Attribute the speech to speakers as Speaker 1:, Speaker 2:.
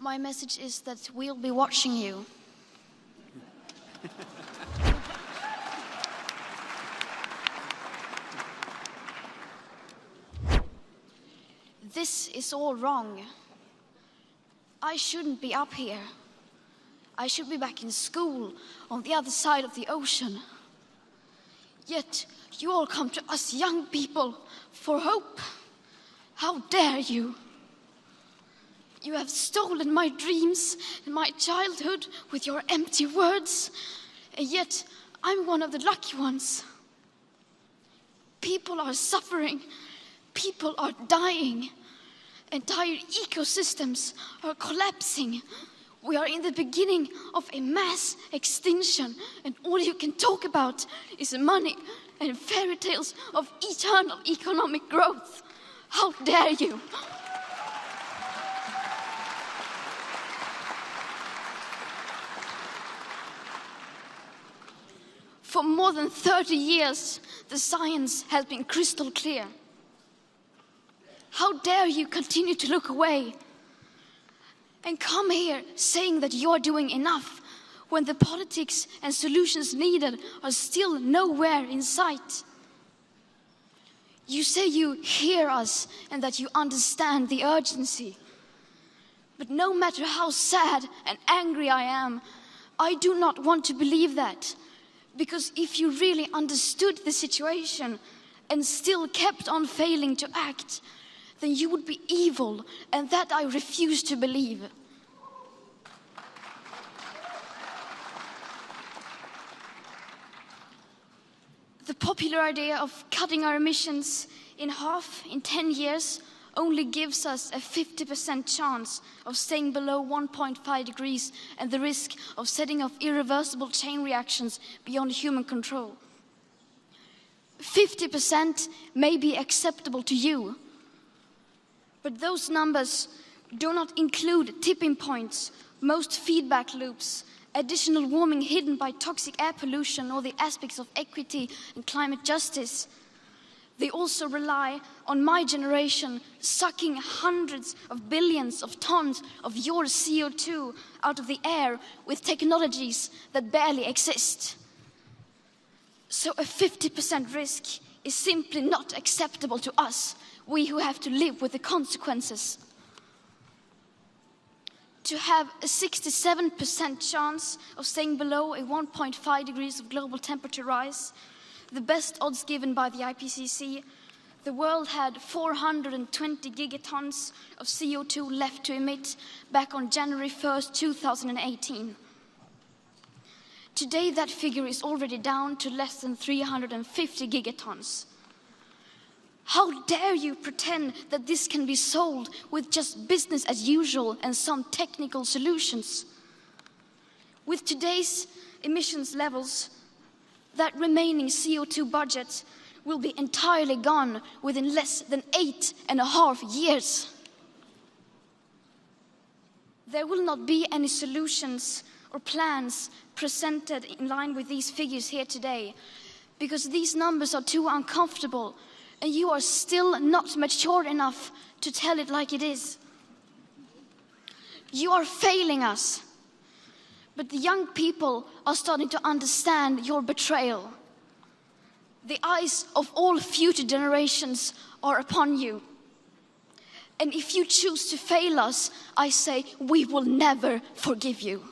Speaker 1: My message is that we'll be watching you. This is all wrong. I shouldn't be up here. I should be back in school on the other side of the ocean. Yet you all come to us young people for hope. How dare you? You have stolen my dreams and my childhood with your empty words, and yet I'm one of the lucky ones. People are suffering, people are dying, entire ecosystems are collapsing. We are in the beginning of a mass extinction, and all you can talk about is money and fairy tales of eternal economic growth. How dare you? For more than 30 years, the science has been crystal clear. How dare you continue to look away and come here saying that you're doing enough when the politics and solutions needed are still nowhere in sight? You say you hear us and that you understand the urgency. But no matter how sad and angry I am, I do not want to believe that. Because if you really understood the situation and still kept on failing to act, then you would be evil, and that I refuse to believe. The popular idea of cutting our emissions in half in 10 years only gives us a 50% chance of staying below 1.5 degrees and the risk of setting off irreversible chain reactions beyond human control. 50% may be acceptable to you, but those numbers do not include tipping points, most feedback loops, additional warming hidden by toxic air pollution, or the aspects of equity and climate justice. They also rely on my generation sucking hundreds of billions of tons of your CO2 out of the air with technologies that barely exist. So a 50% risk is simply not acceptable to us, we who have to live with the consequences. To have a 67% chance of staying below a 1.5 degrees of global temperature rise, the best odds given by the IPCC, the world had 420 gigatons of CO2 left to emit back on January 1st, 2018. Today, that figure is already down to less than 350 gigatons. How dare you pretend that this can be solved with just business as usual and some technical solutions? With today's emissions levels, that remaining CO2 budget will be entirely gone within less than 8.5 years. There will not be any solutions or plans presented in line with these figures here today, because these numbers are too uncomfortable and you are still not mature enough to tell it like it is. You are failing us. But the young people are starting to understand your betrayal. The eyes of all future generations are upon you. And if you choose to fail us, I say we will never forgive you.